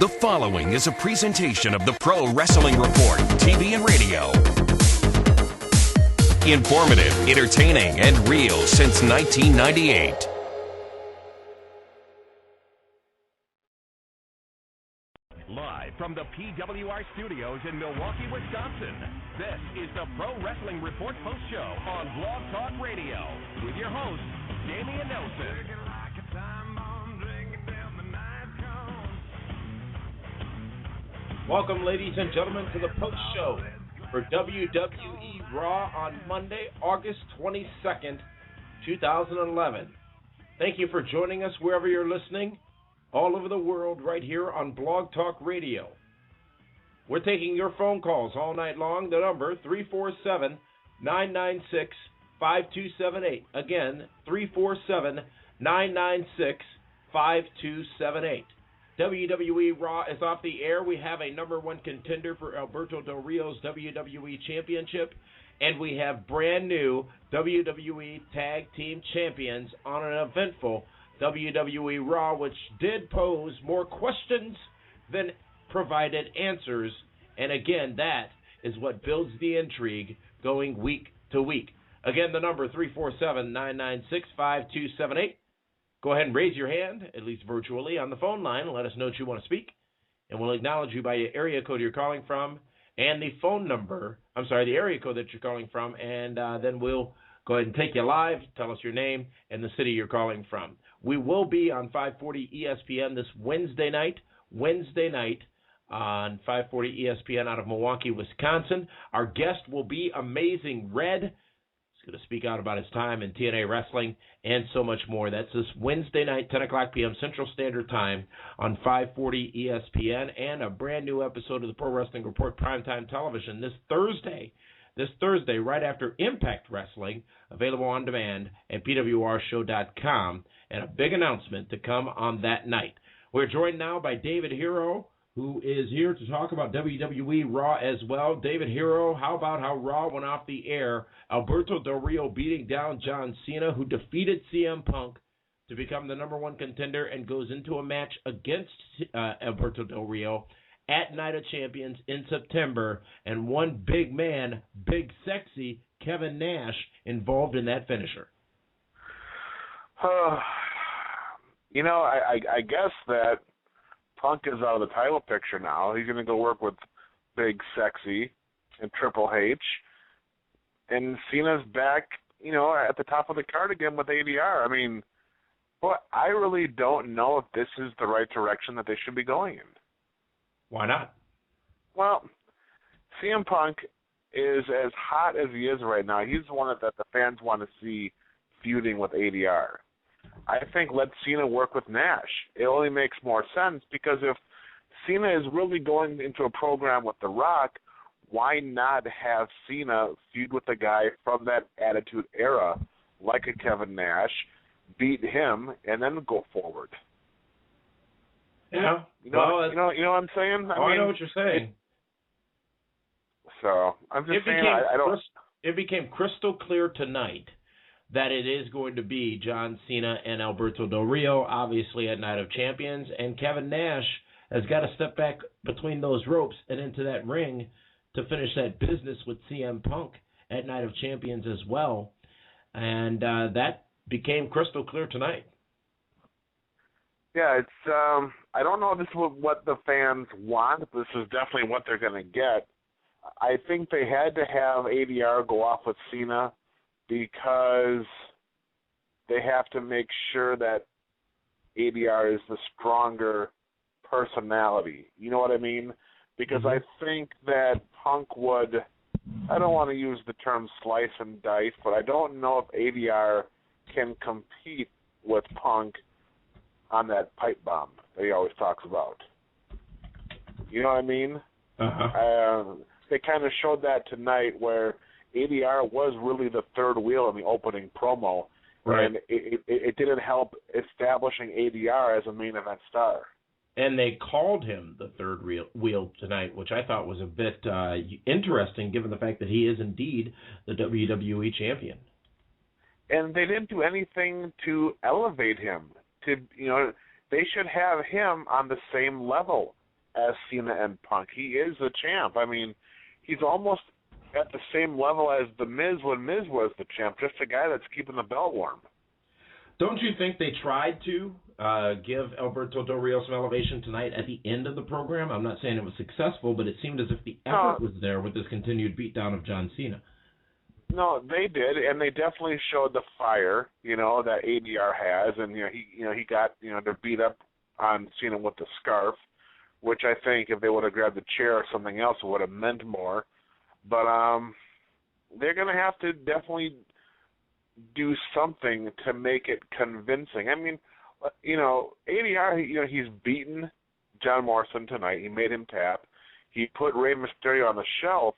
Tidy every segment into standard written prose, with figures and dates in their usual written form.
The following is a presentation of the Pro Wrestling Report, TV and radio. Informative, entertaining, and real since 1998. Live from the PWI studios in Milwaukee, Wisconsin, this is the Pro Wrestling Report Post Show on Blog Talk Radio with your host, Damian Nelson. Welcome, ladies and gentlemen, to the Post Show for WWE Raw on Monday, August 22nd, 2011. Thank you for joining us wherever you're listening, all over the world, right here on Blog Talk Radio. We're taking your phone calls all night long. The number, 347-996-5278. Again, 347-996-5278. WWE Raw is off the air. We have a number one contender for Alberto Del Rio's WWE Championship, and we have brand new WWE Tag Team Champions on an eventful WWE Raw, which did pose more questions than provided answers. And again, that is what builds the intrigue going week to week. Again, the number 347-996-5278. Go ahead and raise your hand, at least virtually, on the phone line and let us know that you want to speak. And we'll acknowledge you by your area code you're calling from and the phone number, the area code that you're calling from, and then we'll go ahead and take you live, tell us your name and the city you're calling from. We will be on 540 ESPN this Wednesday night on 540 ESPN out of Milwaukee, Wisconsin. Our guest will be Amazing Red. He's going to speak out about his time in TNA Wrestling and so much more. That's this Wednesday night, 10 o'clock p.m. Central Standard Time on 540 ESPN, and a brand new episode of the Pro Wrestling Report Primetime Television this Thursday, right after Impact Wrestling, available on demand at pwrshow.com, and a big announcement to come on that night. We're joined now by David Hero, who is here to talk about WWE Raw as well. David Hero, how about how Raw went off the air? Alberto Del Rio beating down John Cena, who defeated CM Punk to become the number one contender and goes into a match against Alberto Del Rio at Night of Champions in September, and one big man, big sexy Kevin Nash involved in that finisher. I guess that Punk is out of the title picture now. He's going to go work with Big Sexy and Triple H. And Cena's back, at the top of the card again with ADR. I really don't know if this is the right direction that they should be going in. Why not? Well, CM Punk is as hot as he is right now. He's the one that the fans want to see feuding with ADR. I think let Cena work with Nash. It only makes more sense because if Cena is really going into a program with The Rock, why not have Cena feud with a guy from that Attitude Era, like a Kevin Nash, beat him, and then go forward? Yeah. You know what I'm saying? I know what you're saying. So I'm just saying I don't. It became crystal clear tonight that it is going to be John Cena and Alberto Del Rio, obviously at Night of Champions, and Kevin Nash has got to step back between those ropes and into that ring to finish that business with CM Punk at Night of Champions as well, and that became crystal clear tonight. Yeah, it's I don't know if this is what the fans want. This is definitely what they're going to get. I think they had to have ADR go off with Cena because they have to make sure that ADR is the stronger personality. You know what I mean? Because I think that Punk would, I don't want to use the term slice and dice, but I don't know if ADR can compete with Punk on that pipe bomb that he always talks about. You know what I mean? They kind of showed that tonight where ADR was really the third wheel in the opening promo, right. And it didn't help establishing ADR as a main event star. And they called him the third wheel tonight, which I thought was a bit interesting given the fact that he is indeed the WWE champion. And they didn't do anything to elevate him. They should have him on the same level as Cena and Punk. He is the champ. I mean, he's almost at the same level as The Miz when Miz was the champ, just a guy that's keeping the belt warm. Don't you think they tried to give Alberto Del Rio some elevation tonight at the end of the program? I'm not saying it was successful, but it seemed as if the effort was there with this continued beatdown of John Cena. No, they did, and they definitely showed the fire, that ADR has, and he got to beat up on Cena with the scarf, which I think if they would have grabbed the chair or something else, it would have meant more. But they're going to have to definitely do something to make it convincing. I mean, ADR, he's beaten John Morrison tonight. He made him tap. He put Rey Mysterio on the shelf,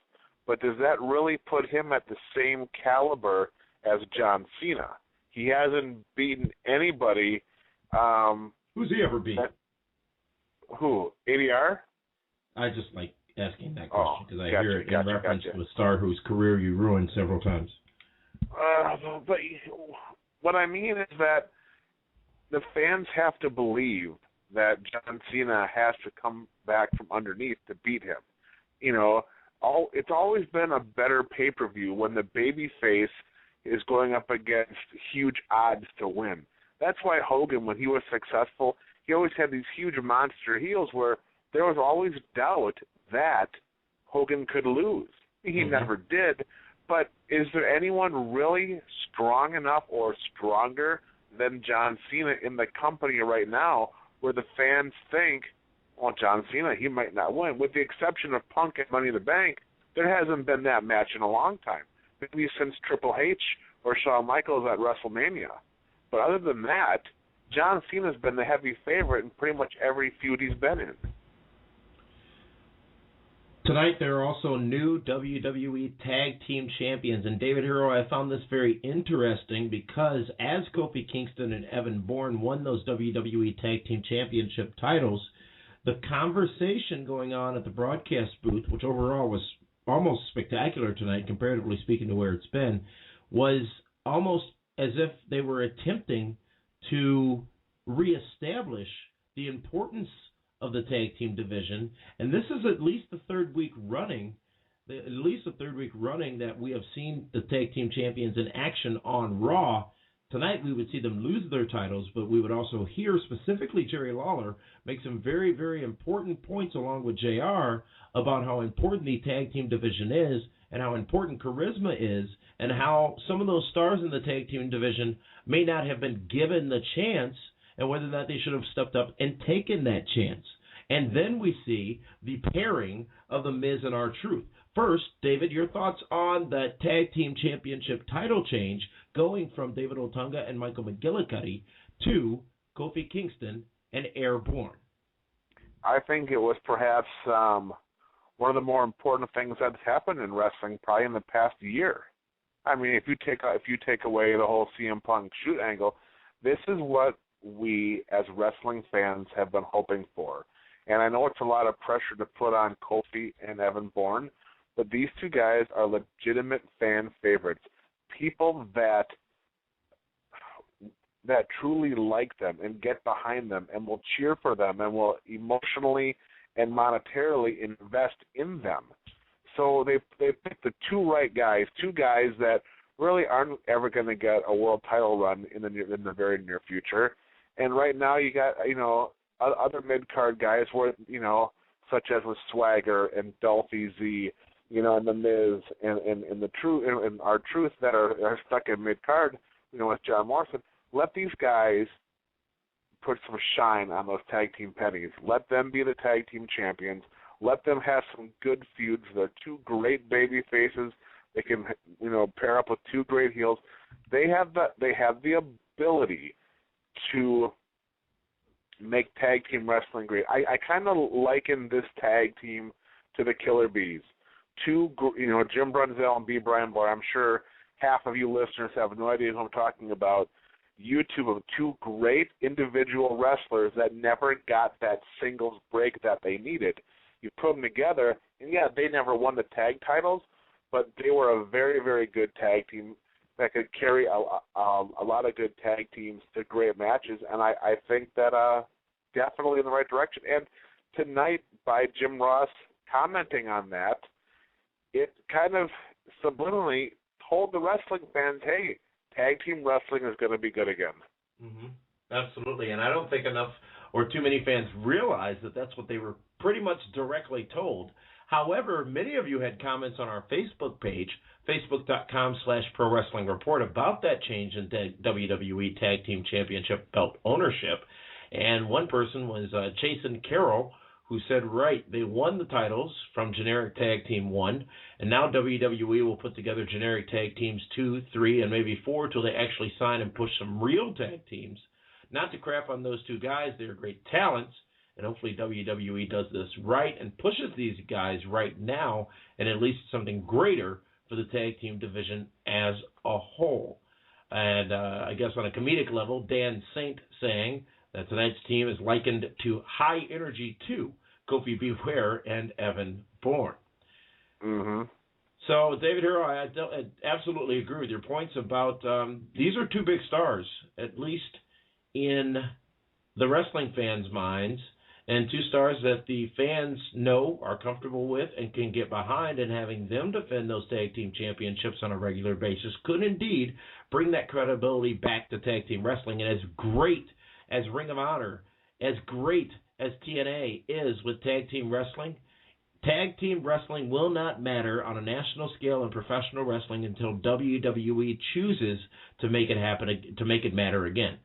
but does that really put him at the same caliber as John Cena? He hasn't beaten anybody. Who's he ever beat? Who? ADR? I just like asking that question because I gotcha, hear it in reference to a star whose career you ruined several times. But what I mean is that the fans have to believe that John Cena has to come back from underneath to beat him. It's always been a better pay-per-view when the babyface is going up against huge odds to win. That's why Hogan, when he was successful, he always had these huge monster heels where there was always doubt that Hogan could lose. He never did, but is there anyone really strong enough or stronger than John Cena in the company right now where the fans think, well, John Cena, he might not win? With the exception of Punk and Money in the Bank, there hasn't been that match in a long time, maybe since Triple H or Shawn Michaels at WrestleMania. But other than that, John Cena's been the heavy favorite in pretty much every feud he's been in. Tonight, there are also new WWE Tag Team Champions. And David Hero, I found this very interesting because as Kofi Kingston and Evan Bourne won those WWE Tag Team Championship titles, the conversation going on at the broadcast booth, which overall was almost spectacular tonight, comparatively speaking to where it's been, was almost as if they were attempting to reestablish the importance of the tag team division, and this is at least the third week running that we have seen the tag team champions in action on Raw. Tonight we would see them lose their titles, but we would also hear specifically Jerry Lawler make some very, very important points along with JR about how important the tag team division is and how important charisma is and how some of those stars in the tag team division may not have been given the chance and whether or not they should have stepped up and taken that chance. And then we see the pairing of The Miz and R-Truth. First, David, your thoughts on the Tag Team Championship title change going from David Otunga and Michael McGillicuddy to Kofi Kingston and Airborne. I think it was perhaps one of the more important things that's happened in wrestling probably in the past year. I mean, if you take away the whole CM Punk shoot angle, this is what we as wrestling fans have been hoping for. And I know it's a lot of pressure to put on Kofi and Evan Bourne, but these two guys are legitimate fan favorites. People that truly like them and get behind them and will cheer for them and will emotionally and monetarily invest in them. So they picked the two right guys, two guys that really aren't ever going to get a world title run in the very near future. And right now you got, other mid-card guys where, such as with Swagger and Dolph Z, and The Miz and the Truth and R-Truth that are stuck in mid-card, with John Morrison. Let these guys put some shine on those tag team pennies. Let them be the tag team champions. Let them have some good feuds. They're two great baby faces. They can, pair up with two great heels. They have the ability to make tag team wrestling great. I kind of liken this tag team to the Killer Bees. Jim Brunzell and B. Brian Boy. I'm sure half of you listeners have no idea who I'm talking about. YouTube of two great individual wrestlers that never got that singles break that they needed. You put them together, and yeah, they never won the tag titles, but they were a very, very good tag team that could carry a lot of good tag teams to great matches, and I think that definitely in the right direction. And tonight by Jim Ross commenting on that, it kind of subliminally told the wrestling fans, hey, tag team wrestling is going to be good again. Mm-hmm. Absolutely, and I don't think enough or too many fans realize that that's what they were pretty much directly told. However, many of you had comments on our Facebook page, facebook.com/Pro Wrestling Report, about that change in WWE Tag Team Championship belt ownership. And one person was Jason Carroll, who said, right, they won the titles from Generic Tag Team 1, and now WWE will put together Generic Tag Teams 2, 3, and maybe 4 till they actually sign and push some real tag teams. Not to crap on those two guys, they're great talents, and hopefully WWE does this right and pushes these guys right now, and at least something greater for the tag team division as a whole. And I guess on a comedic level, Dan Saint saying that tonight's team is likened to High Energy 2, Kofi Beware and Evan Bourne. Mm-hmm. So, David Hero, I absolutely agree with your points about these are two big stars, at least in the wrestling fans' minds, and two stars that the fans know, are comfortable with, and can get behind, and having them defend those tag team championships on a regular basis could indeed bring that credibility back to tag team wrestling. And as great as Ring of Honor, as great as TNA is with tag team wrestling will not matter on a national scale in professional wrestling until WWE chooses to make it happen, to make it matter again.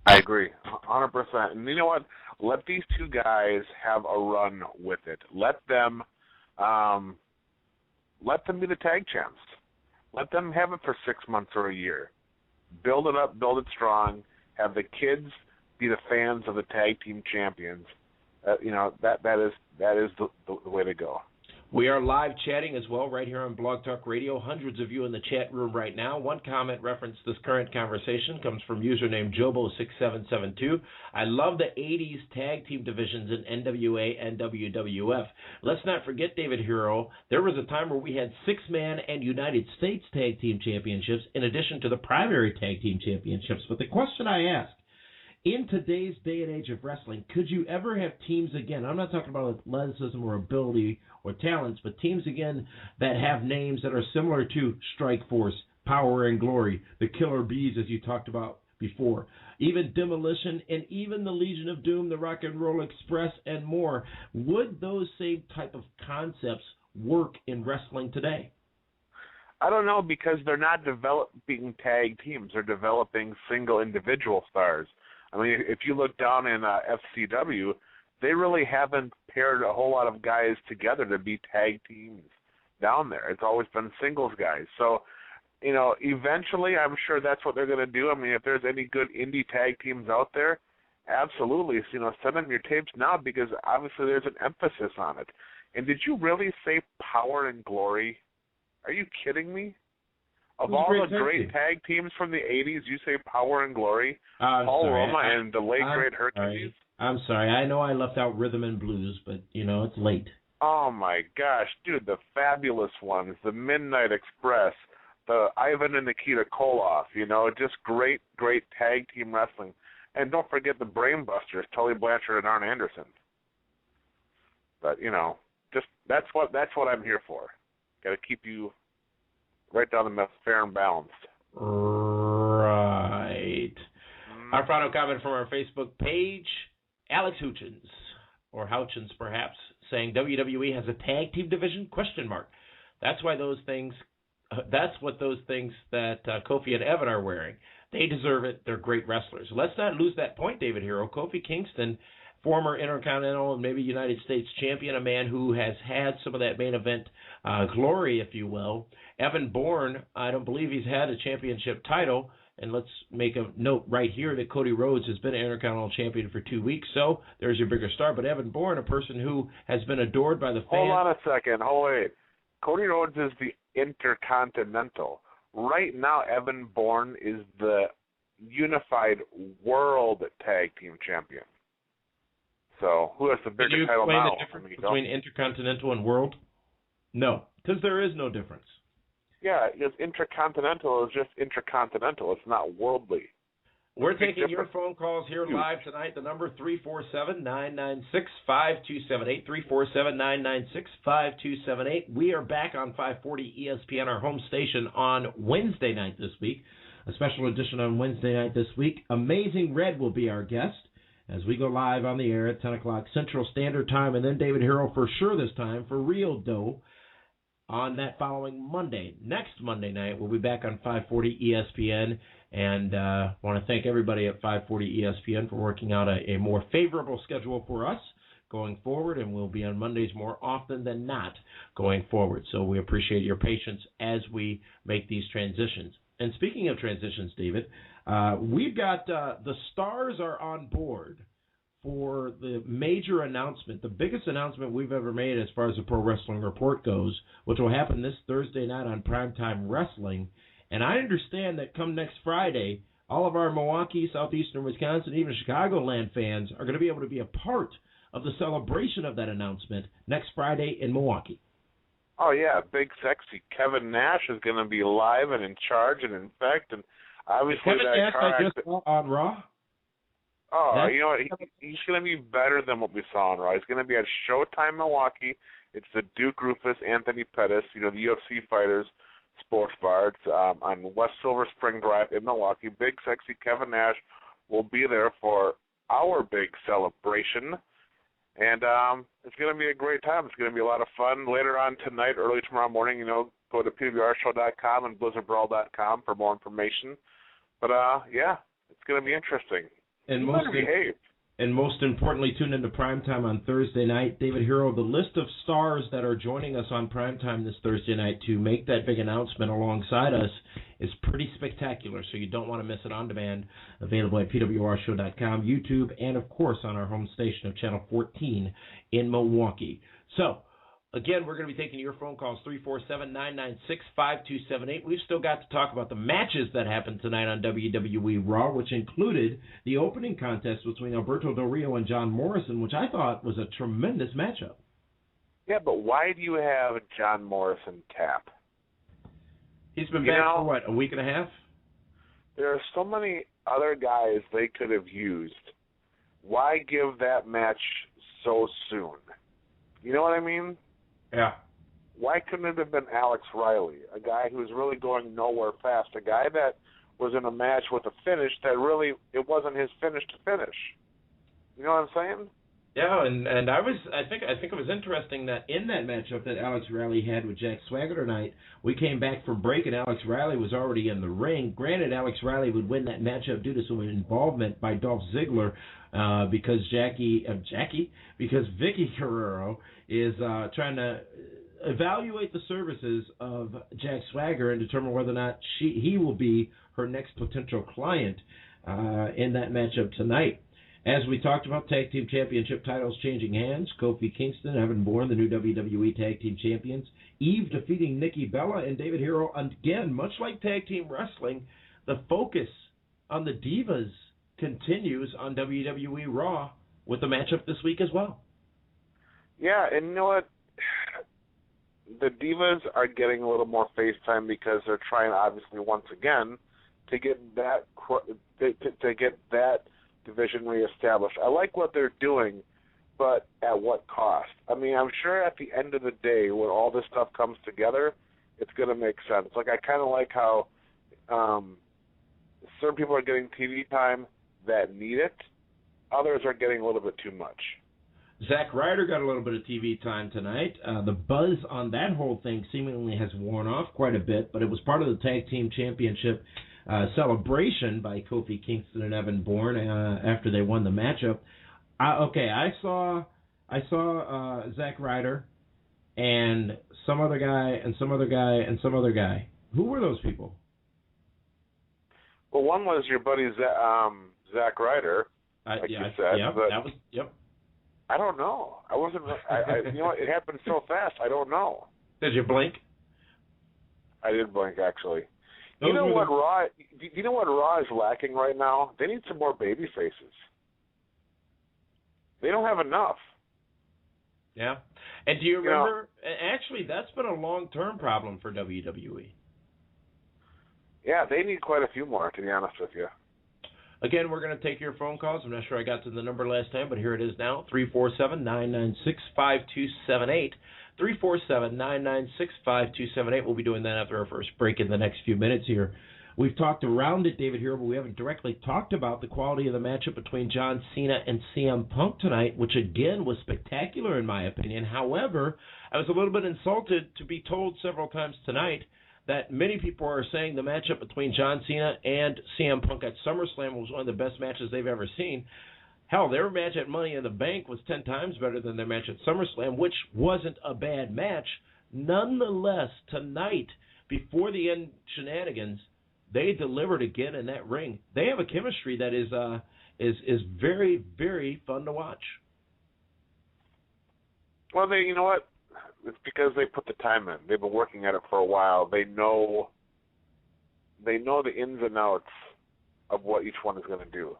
I agree, 100%. And you know what? Let these two guys have a run with it. Let them be the tag champs. Let them have it for 6 months or a year. Build it up, build it strong. Have the kids be the fans of the tag team champions. That is the way to go. We are live chatting as well right here on Blog Talk Radio. Hundreds of you in the chat room right now. One comment reference this current conversation comes from username Jobo6772. I love the 80s tag team divisions in NWA and WWF. Let's not forget, David Hero, there was a time where we had 6-man and United States tag team championships in addition to the primary tag team championships. But the question I ask, in today's day and age of wrestling, could you ever have teams again? I'm not talking about athleticism or ability or talents, but teams again that have names that are similar to Strikeforce, Power and Glory, the Killer Bees, as you talked about before, even Demolition, and even the Legion of Doom, the Rock and Roll Express, and more. Would those same type of concepts work in wrestling today? I don't know, because they're not developing tag teams. They're developing single individual stars. I mean, if you look down in FCW, they really haven't paired a whole lot of guys together to be tag teams down there. It's always been singles guys. So, eventually I'm sure that's what they're going to do. I mean, if there's any good indie tag teams out there, absolutely. Send them your tapes now, because obviously there's an emphasis on it. And did you really say Power and Glory? Are you kidding me? Of all the great tag teams from the 80s, you say Power and Glory? Paul Roma and the late great Hercules? I'm sorry. I know I left out Rhythm and Blues, but, it's late. Oh, my gosh. Dude, the fabulous ones, the Midnight Express, the Ivan and Nikita Koloff, just great, great tag team wrestling. And don't forget the Brainbusters, Tully Blanchard and Arn Anderson. But, just that's what I'm here for. Got to keep you right down the middle, fair and balanced. Right. Our final comment from our Facebook page, Alex Houchins, or Houchins perhaps, saying WWE has a tag team division? ? That's what those things that Kofi and Evan are wearing. They deserve it. They're great wrestlers. Let's not lose that point, David Hero. Kofi Kingston, former Intercontinental and maybe United States champion, a man who has had some of that main event glory, if you will. Evan Bourne, I don't believe he's had a championship title. And let's make a note right here that Cody Rhodes has been an Intercontinental champion for 2 weeks, so there's your bigger star. But Evan Bourne, a person who has been adored by the fans. Hold on a second. Wait. Cody Rhodes is the Intercontinental. Right now, Evan Bourne is the unified world tag team champion. So who has the bigger title now? Can you explain the difference between Intercontinental and World? No, because there is no difference. Yeah, because Intercontinental is just Intercontinental. It's not worldly. We're taking your phone calls here live tonight. The number 347-996-5278, 347-996-5278. We are back on 540 ESPN, our home station, on Wednesday night this week. A special edition on Wednesday night this week. Amazing Red will be our guest as we go live on the air at 10 o'clock Central Standard Time, and then David Hero for sure this time for Real Dough on that following Monday. Next Monday night, we'll be back on 540 ESPN, and want to thank everybody at 540 ESPN for working out a more favorable schedule for us going forward, and we'll be on Mondays more often than not going forward. So we appreciate your patience as we make these transitions. And speaking of transitions, David, we've got the stars are on board for the major announcement, the biggest announcement we've ever made as far as the Pro Wrestling Report goes, which will happen this Thursday night on Primetime Wrestling. And I understand that come next Friday, all of our Milwaukee, southeastern Wisconsin, even Chicagoland fans are going to be able to be a part of the celebration of that announcement next Friday in Milwaukee. Oh, yeah, big, sexy Kevin Nash is going to be live and in charge and in effect. And obviously Kevin that Nash car... I just saw on Raw. Oh, you know what? He's going to be better than what we saw on Raw. He's going to be at Showtime Milwaukee. It's the Duke Rufus, Anthony Pettis, the UFC fighters, sports bar. It's on West Silver Spring Drive in Milwaukee. Big, sexy Kevin Nash will be there for our big celebration. And it's going to be a great time. It's going to be a lot of fun. Later on tonight, early tomorrow morning, go to pwrshow.com and blizzardbrawl.com for more information. But, yeah, it's going to be interesting. And most importantly, tune into Primetime on Thursday night. David Hero, the list of stars that are joining us on Primetime this Thursday night to make that big announcement alongside us is pretty spectacular, so you don't want to miss it on demand. Available at pwrshow.com, YouTube, and, of course, on our home station of Channel 14 in Milwaukee. So, again, we're going to be taking your phone calls, 347-996-5278. We've still got to talk about the matches that happened tonight on WWE Raw, which included the opening contest between Alberto Del Rio and John Morrison, which I thought was a tremendous matchup. Yeah, but why do you have John Morrison tap? He's been back for, what, a week and a half? There are so many other guys they could have used. Why give that match so soon? You know what I mean? Yeah. Why couldn't it have been Alex Riley, a guy who was really going nowhere fast, a guy that was in a match with a finish that really, it wasn't his finish to finish. You know what I'm saying? Yeah, and I think it was interesting that in that matchup that Alex Riley had with Jack Swagger tonight, we came back from break and Alex Riley was already in the ring. Granted, Alex Riley would win that matchup due to some involvement by Dolph Ziggler, because Vicky Guerrero is trying to evaluate the services of Jack Swagger and determine whether or not he will be her next potential client in that matchup tonight. As we talked about, Tag Team Championship titles changing hands. Kofi Kingston, Evan Bourne, the new WWE Tag Team Champions. Eve defeating Nikki Bella and David Hero. Again, much like Tag Team Wrestling, the focus on the Divas continues on WWE Raw with the matchup this week as well. Yeah, and you know what? The Divas are getting a little more face time because they're trying, obviously, once again, to get that division reestablished. I like what they're doing, but at what cost? I mean, I'm sure at the end of the day, when all this stuff comes together, it's going to make sense. Like, I kind of like how certain people are getting TV time that need it. Others are getting a little bit too much. Zack Ryder got a little bit of TV time tonight. The buzz on that whole thing seemingly has worn off quite a bit, but it was part of the Tag Team Championship celebration by Kofi Kingston and Evan Bourne after they won the matchup. I saw Zack Ryder and some other guy and some other guy and some other guy. Who were those people? Well, one was your buddy Zack Ryder, you said. Yeah, but that was, yep. I don't know. I wasn't. You know what? It happened so fast. I don't know. Did you blink? I did blink, actually. You know what Raw is lacking right now? They need some more baby faces. They don't have enough. Yeah. And do you remember? Actually, that's been a long-term problem for WWE. Yeah, they need quite a few more, to be honest with you. Again, we're going to take your phone calls. I'm not sure I got to the number last time, but here it is now, 347-996-5278. 347-996-5278. We'll be doing that after our first break in the next few minutes here. We've talked around it, David, here, but we haven't directly talked about the quality of the matchup between John Cena and CM Punk tonight, which, again, was spectacular in my opinion. However, I was a little bit insulted to be told several times tonight that many people are saying the matchup between John Cena and CM Punk at SummerSlam was one of the best matches they've ever seen. Hell, their match at Money in the Bank was 10 times better than their match at SummerSlam, which wasn't a bad match. Nonetheless, tonight, before the end shenanigans, they delivered again in that ring. They have a chemistry that is very, very fun to watch. Well, you know what? It's because they put the time in. They've been working at it for a while. They know the ins and outs of what each one is going to do.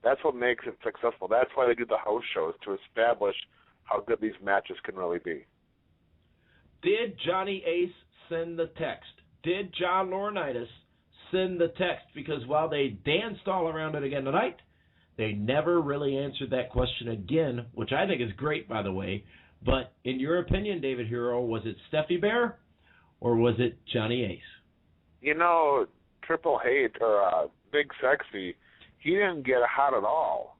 That's what makes it successful. That's why they do the house shows, to establish how good these matches can really be. Did Johnny Ace send the text? Did John Laurinaitis send the text? Because while they danced all around it again tonight, they never really answered that question again, which I think is great, by the way. But in your opinion, David Hero, was it Steffi Bear or was it Johnny Ace? You know, Triple H or Big Sexy, he didn't get hot at all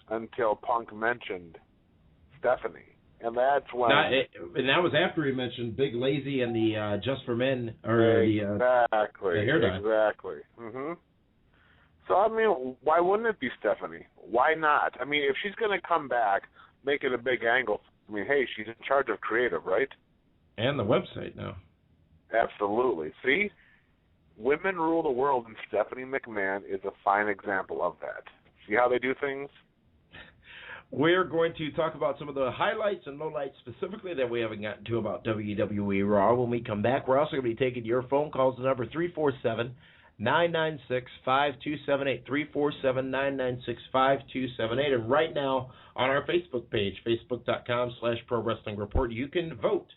until Punk mentioned Stephanie. And that's when... and that was after he mentioned Big Lazy and the Just for Men, or the hair dye. Exactly. Mm-hmm. So, I mean, why wouldn't it be Stephanie? Why not? I mean, if she's going to come back, make it a big angle, I mean, hey, she's in charge of creative, right? And the website now. Absolutely. See? Women rule the world, and Stephanie McMahon is a fine example of that. See how they do things? We're going to talk about some of the highlights and lowlights specifically that we haven't gotten to about WWE Raw. When we come back, we're also going to be taking your phone calls to number 347-996-5278, 347-996-5278. And right now on our Facebook page, facebook.com/Pro Wrestling Report, you can vote.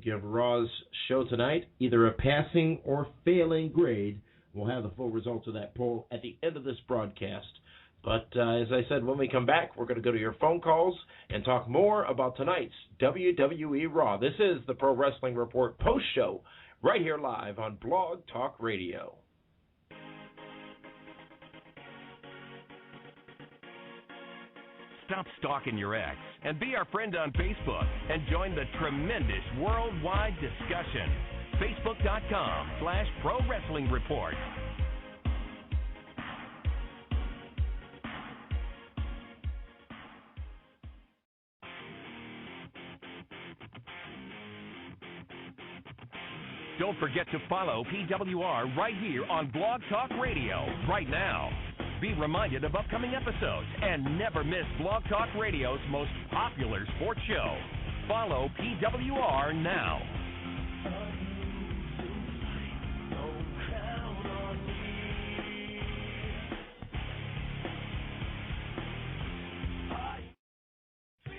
Give Raw's show tonight either a passing or failing grade. We'll have the full results of that poll at the end of this broadcast. But as I said, when we come back, we're going to go to your phone calls and talk more about tonight's WWE Raw. This is the Pro Wrestling Report post-show right here live on Blog Talk Radio. Stop stalking your ex and be our friend on Facebook and join the tremendous worldwide discussion. Facebook.com/Pro Wrestling Report. Don't forget to follow PWR right here on Blog Talk Radio right now. Be reminded of upcoming episodes and never miss Blog Talk Radio's most popular sports show. Follow PWR now.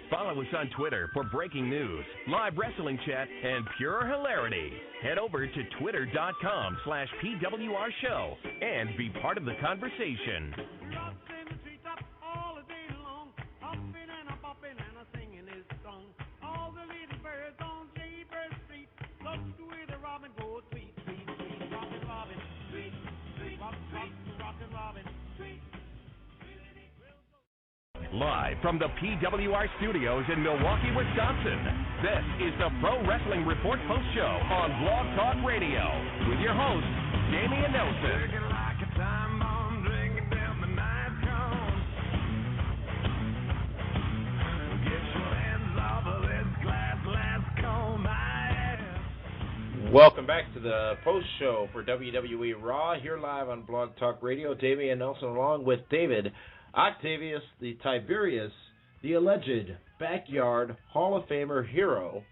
Follow us on Twitter for breaking news, live wrestling chat, and pure hilarity. Head over to twitter.com/PWR show and be part of the conversation. Live from the PWR studios in Milwaukee, Wisconsin, this is the Pro Wrestling Report Post Show on Blog Talk Radio with your host, Damian Nelson. Welcome back to the post show for WWE Raw, here live on Blog Talk Radio. Damian Nelson along with David Octavius, the Tiberius, the alleged backyard Hall of Famer hero.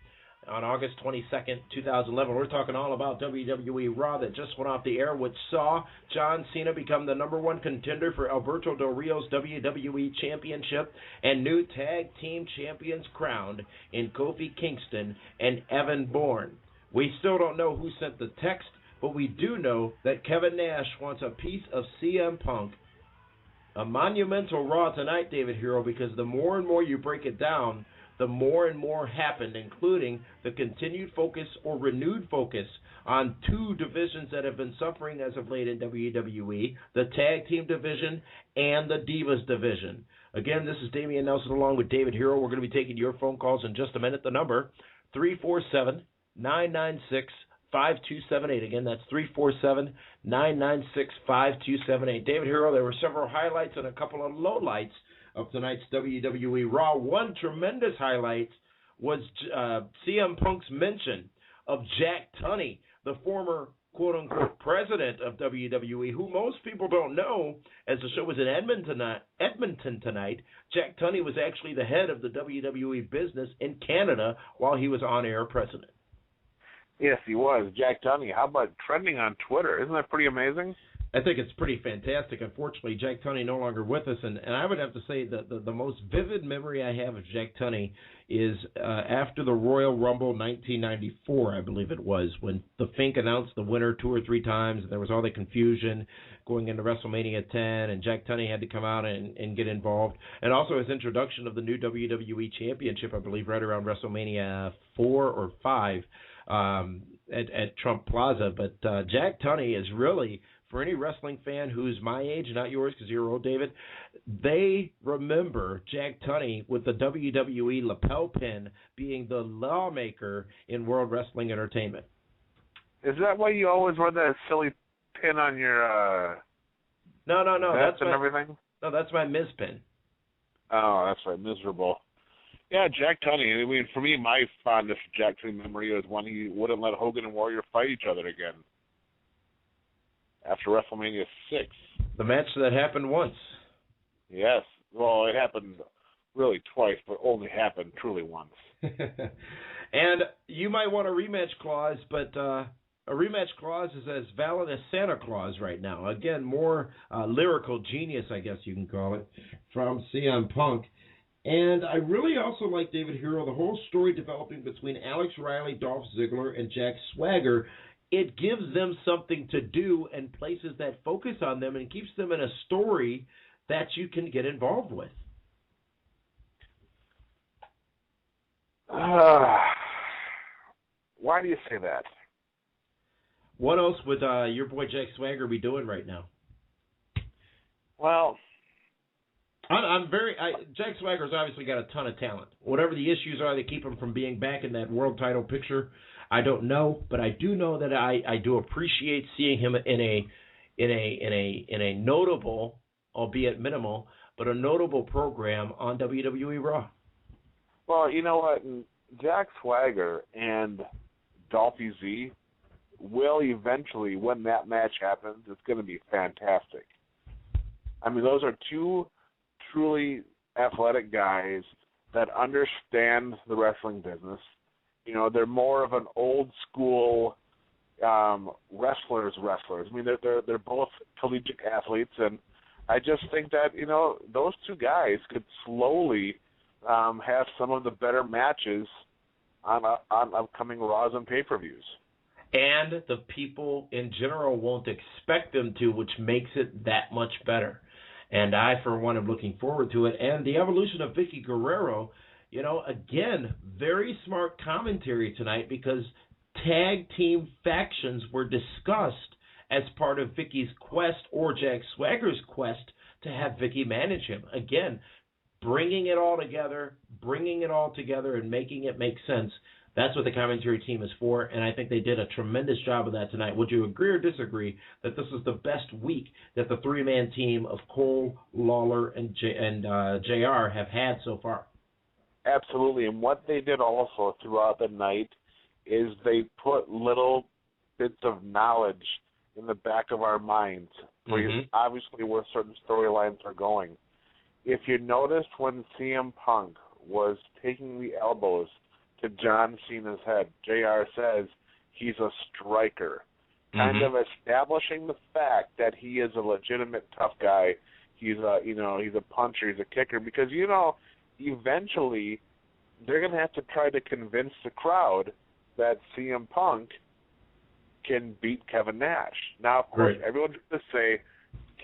On August 22nd, 2011, we're talking all about WWE Raw that just went off the air, which saw John Cena become the #1 contender for Alberto Del Rio's WWE Championship and new Tag Team Champions crowned in Kofi Kingston and Evan Bourne. We still don't know who sent the text, but we do know that Kevin Nash wants a piece of CM Punk A monumental Raw tonight, David Hero, because the more and more you break it down, the more and more happened, including the continued focus or renewed focus on two divisions that have been suffering as of late in WWE, the Tag Team division and the Divas division. Again, this is Damian Nelson along with David Hero. We're going to be taking your phone calls in just a minute. The number, 347-996-5278. Again, that's 347-996-5278. David Hero, there were several highlights and a couple of lowlights of tonight's WWE Raw. One tremendous highlight was CM Punk's mention of Jack Tunney, the former quote-unquote president of WWE, who most people don't know, as the show was in Edmonton tonight. Jack Tunney was actually the head of the WWE business in Canada while he was on-air president. Yes, he was. Jack Tunney. How about trending on Twitter? Isn't that pretty amazing? I think it's pretty fantastic. Unfortunately, Jack Tunney no longer with us, and I would have to say that the most vivid memory I have of Jack Tunney is after the Royal Rumble 1994, I believe it was, when the Fink announced the winner 2 or 3 times, and there was all the confusion going into WrestleMania 10, and Jack Tunney had to come out and get involved, and also his introduction of the new WWE Championship, I believe, right around WrestleMania 4 or 5 at Trump Plaza. But Jack Tunney is really, for any wrestling fan who's my age, not yours because you're old, David, they remember Jack Tunney with the WWE lapel pin being the lawmaker in World Wrestling Entertainment. Is that why you always wear that silly pin on your No, vest and everything? No, that's my Miz pin. Oh, that's right, miserable. Yeah, Jack Tunney. I mean, for me, my fondest Jack Tunney memory was when he wouldn't let Hogan and Warrior fight each other again after WrestleMania 6. The match that happened once. Yes. Well, it happened really twice, but only happened truly once. And you might want a rematch clause, but a rematch clause is as valid as Santa Claus right now. Again, more lyrical genius, I guess you can call it, from CM Punk. And I really also like, David Hero, the whole story developing between Alex Riley, Dolph Ziggler, and Jack Swagger. It gives them something to do and places that focus on them and keeps them in a story that you can get involved with. Why do you say that? What else would your boy Jack Swagger be doing right now? Well, Jack Swagger's obviously got a ton of talent. Whatever the issues are that keep him from being back in that world title picture, I don't know, but I do know that I do appreciate seeing him in a notable, albeit minimal, but a notable program on WWE Raw. Well, you know what? Jack Swagger and Dolphy Z will eventually, when that match happens, it's going to be fantastic. I mean, those are two truly athletic guys that understand the wrestling business. You know, they're more of an old school wrestlers. I mean, they're both collegiate athletes, and I just think that, you know, those two guys could slowly have some of the better matches on upcoming Raws and pay-per-views. And the people in general won't expect them to, which makes it that much better. And I, for one, am looking forward to it. And the evolution of Vicky Guerrero, you know, again, very smart commentary tonight because tag team factions were discussed as part of Vicky's quest or Jack Swagger's quest to have Vicky manage him. Again, bringing it all together and making it make sense. That's what the commentary team is for, and I think they did a tremendous job of that tonight. Would you agree or disagree that this is the best week that the three-man team of Cole, Lawler, and JR have had so far? Absolutely, and what they did also throughout the night is they put little bits of knowledge in the back of our minds, obviously where certain storylines are going. If you noticed when CM Punk was taking the elbows to John Cena's head, JR says he's a striker, kind of establishing the fact that he is a legitimate tough guy. He's a puncher, he's a kicker, because, you know, eventually they're going to have to try to convince the crowd that CM Punk can beat Kevin Nash. Now, of course, everyone's going to say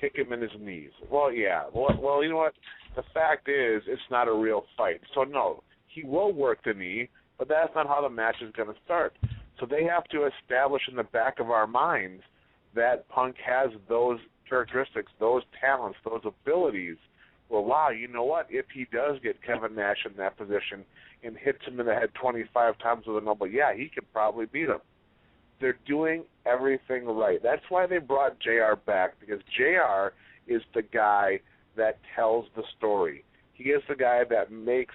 kick him in his knees. Well, yeah. Well, you know what? The fact is, it's not a real fight. So, no, he will work the knee, but that's not how the match is going to start. So they have to establish in the back of our minds that Punk has those characteristics, those talents, those abilities. Well, wow, you know what? If he does get Kevin Nash in that position and hits him in the head 25 times with an elbow, yeah, he could probably beat him. They're doing everything right. That's why they brought JR back, because JR is the guy that tells the story. He is the guy that makes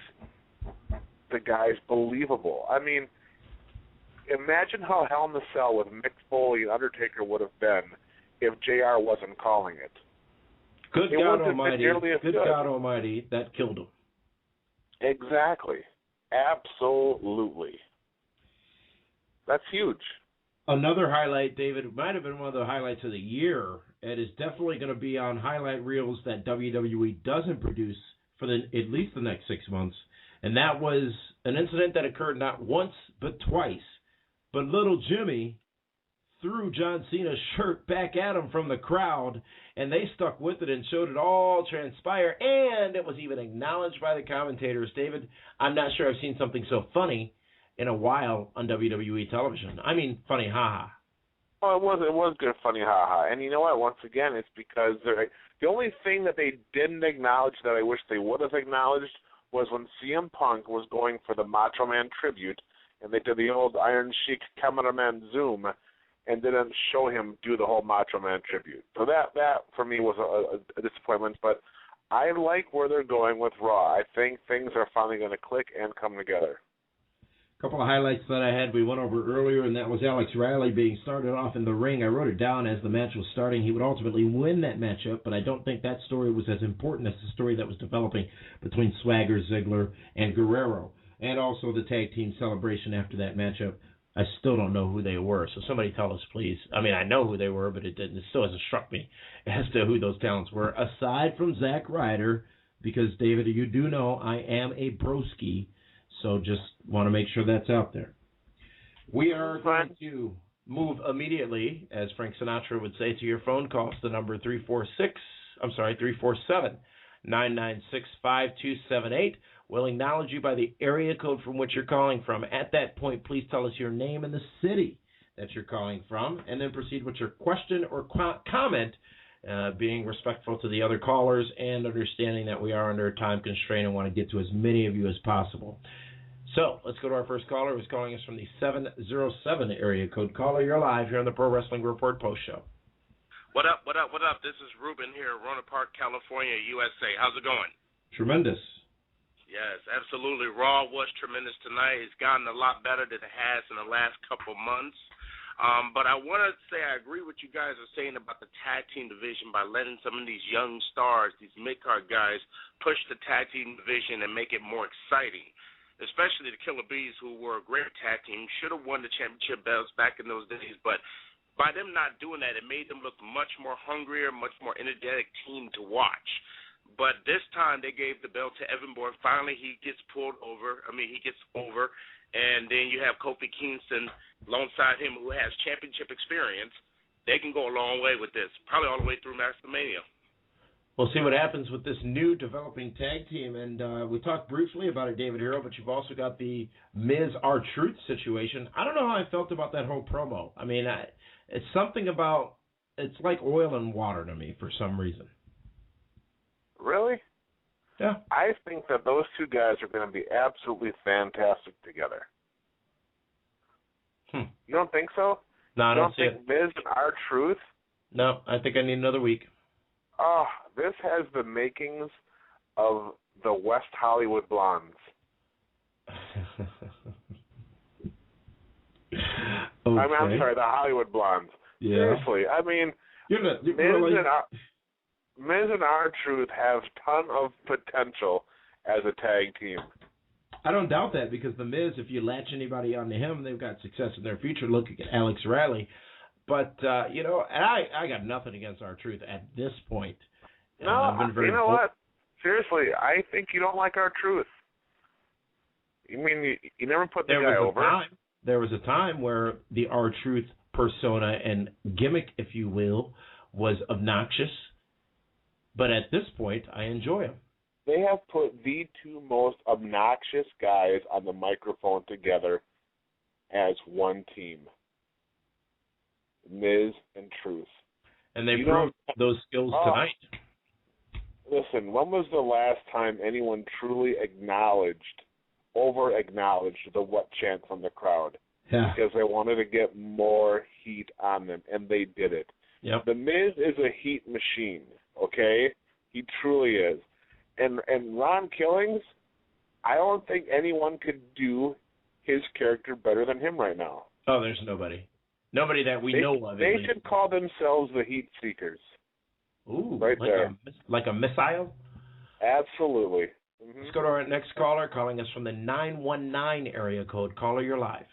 the guys believable. I mean, imagine how Hell in the Cell with Mick Foley and Undertaker would have been if JR wasn't calling it. Good God Almighty, that killed him. Exactly. Absolutely. That's huge. Another highlight, David, it might have been one of the highlights of the year. It is definitely going to be on highlight reels that WWE doesn't produce for at least the next 6 months. And that was an incident that occurred not once but twice. But little Jimmy threw John Cena's shirt back at him from the crowd, and they stuck with it and showed it all transpire, and it was even acknowledged by the commentators. David, I'm not sure I've seen something so funny in a while on WWE television. I mean, funny, haha. Oh, it was good, funny, haha. And you know what? Once again, it's because the only thing that they didn't acknowledge that I wish they would have acknowledged was when CM Punk was going for the Macho Man tribute, and they did the old Iron Sheik cameraman zoom, and didn't show him do the whole Macho Man tribute. So that for me was a disappointment. But I like where they're going with Raw. I think things are finally going to click and come together. A couple of highlights that I had we went over earlier, and that was Alex Riley being started off in the ring. I wrote it down as the match was starting. He would ultimately win that matchup, but I don't think that story was as important as the story that was developing between Swagger, Ziggler, and Guerrero, and also the tag team celebration after that matchup. I still don't know who they were, so somebody tell us, please. I mean, I know who they were, but it still hasn't struck me as to who those talents were, aside from Zack Ryder, because, David, you do know I am a broski, so just want to make sure that's out there. We are going to move immediately, as Frank Sinatra would say, to your phone calls. The number 347-996-5278. We'll acknowledge you by the area code from which you're calling from. At that point, please tell us your name and the city that you're calling from, and then proceed with your question or comment, being respectful to the other callers and understanding that we are under a time constraint and want to get to as many of you as possible. So let's go to our first caller, who's calling us from the 707 area code. Caller, you're live here on the Pro Wrestling Report Post Show. What up? This is Ruben here, Rohnert Park, California, USA. How's it going? Tremendous. Yes, absolutely. Raw was tremendous tonight. It's gotten a lot better than it has in the last couple months. But I want to say I agree with you guys are saying about the tag team division by letting some of these young stars, these mid-card guys, push the tag team division and make it more exciting. Especially the Killer Bees, who were a great tag team, should have won the championship belts back in those days. But by them not doing that, it made them look much more hungrier, much more energetic team to watch. But this time they gave the belt to Evan Bourne. Finally, he gets pulled over. He gets over. And then you have Kofi Kingston alongside him, who has championship experience. They can go a long way with this, probably all the way through WrestleMania. We'll see what happens with this new developing tag team. And we talked briefly about it, David Hero, but you've also got the Miz R-Truth situation. I don't know how I felt about that whole promo. I mean, it's something about, it's like oil and water to me for some reason. Really? Yeah. I think that those two guys are going to be absolutely fantastic together. You don't think so? No, I don't see it. You don't think Miz and R-Truth? No, I think I need another week. Oh, this has the makings of the West Hollywood Blondes. Okay. I'm sorry, the Hollywood Blondes. Yeah. Seriously, I mean, Miz and R-Truth have a ton of potential as a tag team. I don't doubt that, because the Miz, if you latch anybody onto him, they've got success in their future. Look at Alex Riley. But, and I got nothing against R-Truth at this point. No, you know what? Seriously, I think you don't like R-Truth. You mean you never put the guy over? There was a time where the R-Truth persona and gimmick, if you will, was obnoxious But at this point, I enjoy them. They have put the two most obnoxious guys on the microphone together as one team. Miz and Truth. And they proved those skills tonight. Listen, when was the last time anyone truly over-acknowledged the what chant from the crowd? Yeah. Because they wanted to get more heat on them, and they did it. Yep. The Miz is a heat machine, okay? He truly is. And Ron Killings, I don't think anyone could do his character better than him right now. Oh, there's nobody. Nobody that we know of. They should call themselves the Heat Seekers. Ooh, right like there. Like a missile? Absolutely. Mm-hmm. Let's go to our next caller, calling us from the 919 area code. Caller, you're live.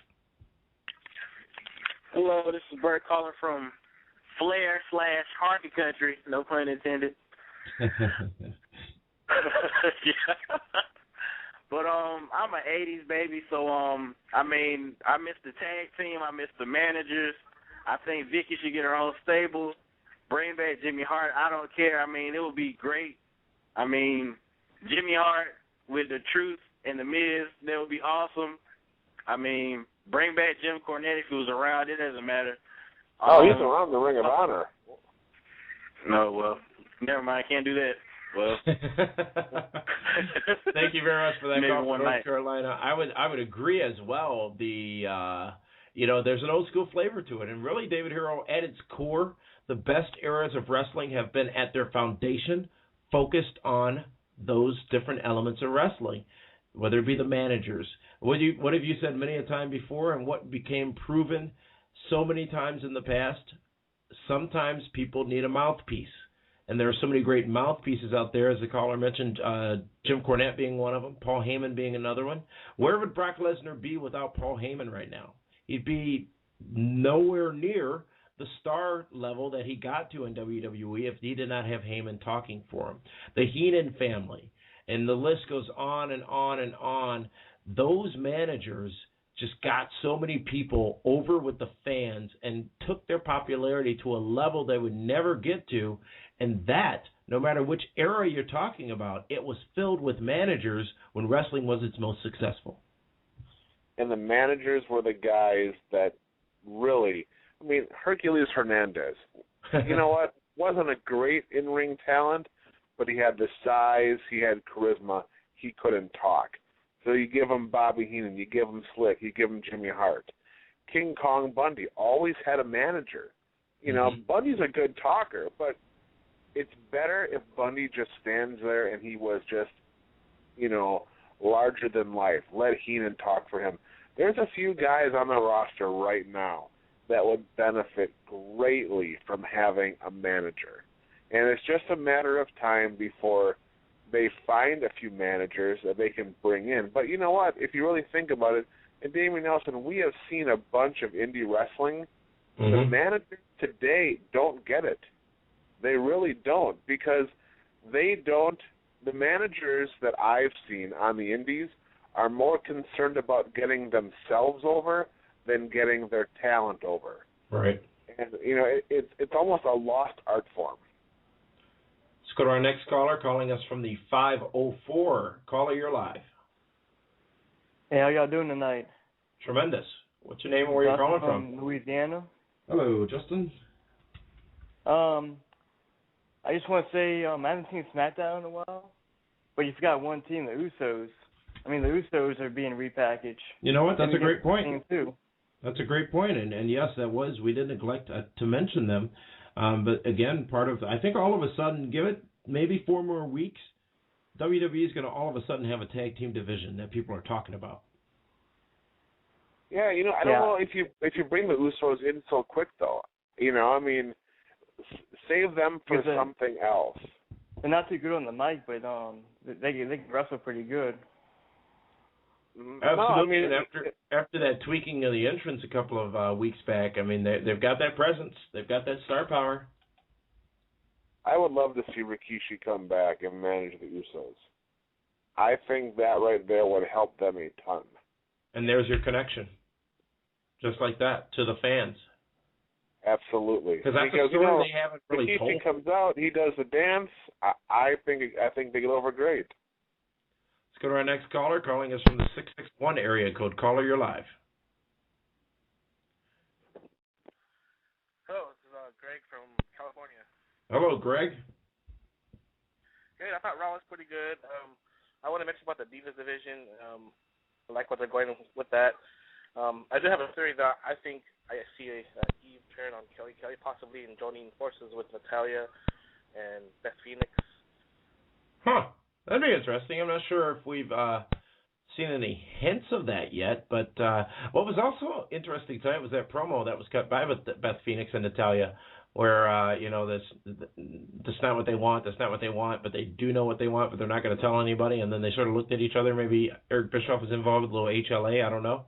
Hello, this is Bert calling from Flair/Harky Country. No pun intended. Yeah. But I'm an 80s baby, so I mean, I miss the tag team, I miss the managers. I think Vicky should get her own stable. Bring back Jimmy Hart. I don't care. I mean, it would be great. I mean, Jimmy Hart with the Truth and the Miz, that would be awesome. I mean, bring back Jim Cornette if he was around. It doesn't matter. Oh, he's around the Ring of Honor. No, well, never mind. I can't do that. Well, thank you very much for that call from North Carolina. I would agree as well. There's an old school flavor to it, and really, David Hero, at its core, the best eras of wrestling have been at their foundation, focused on those different elements of wrestling, whether it be the managers. What have you said many a time before, and what became proven so many times in the past? Sometimes people need a mouthpiece. And there are so many great mouthpieces out there, as the caller mentioned, Jim Cornette being one of them, Paul Heyman being another one. Where would Brock Lesnar be without Paul Heyman right now? He'd be nowhere near the star level that he got to in WWE if he did not have Heyman talking for him. The Heenan family, and the list goes on and on and on. Those managers just got so many people over with the fans and took their popularity to a level they would never get to. And that, no matter which era you're talking about, it was filled with managers when wrestling was its most successful. And the managers were the guys that really, I mean, Hercules Hernandez, you know what, wasn't a great in-ring talent, but he had the size, he had charisma, he couldn't talk. So you give him Bobby Heenan, you give him Slick, you give him Jimmy Hart. King Kong Bundy always had a manager. You know, Bundy's a good talker, but it's better if Bundy just stands there and he was just, larger than life. Let Heenan talk for him. There's a few guys on the roster right now that would benefit greatly from having a manager. And it's just a matter of time before they find a few managers that they can bring in. But you know what? If you really think about it, and Damian Nelson, we have seen a bunch of indie wrestling. The managers today don't get it. They really don't, because the managers that I've seen on the indies are more concerned about getting themselves over than getting their talent over. Right. And, it's almost a lost art form. Let's go to our next caller, calling us from the 504. Caller, you're live. Hey, how y'all doing tonight? Tremendous. What's your name and where you're calling from? Louisiana. Hello, Justin. I just want to say I haven't seen SmackDown in a while, but you forgot one team, the Usos. I mean, the Usos are being repackaged. You know what? That's a great point. Too. That's a great point, and yes, we did neglect to mention them. But again, I think all of a sudden, give it maybe 4 more weeks, WWE is going to all of a sudden have a tag team division that people are talking about. Yeah, I don't know if you bring the Usos in so quick though. Save them for something else. They're not too good on the mic, but they can wrestle pretty good. Absolutely. No, after that tweaking of the entrance a couple of weeks back, they've got that presence. They've got that star power. I would love to see Rikishi come back and manage the Usos. I think that right there would help them a ton. And there's your connection. Just like that, to the fans. Absolutely. Because that's a story they haven't really told. Rikishi comes out, he does the dance. I think they get over great. Let's go to our next caller, calling us from the 661 area code. Caller, you're live. Hello, this is Greg from California. Hello, Greg. Good. I thought Raw was pretty good. I want to mention about the Divas division. I like what they're going with that. I do have a theory that I think I see a Eve turn on Kelly possibly and joining forces with Natalya and Beth Phoenix. Huh. That'd be interesting. I'm not sure if we've seen any hints of that yet, but what was also interesting tonight was that promo that was cut by Beth Phoenix and Natalya, where that's not what they want, but they do know what they want, but they're not going to tell anybody, and then they sort of looked at each other. Maybe Eric Bischoff was involved with a little HLA, I don't know.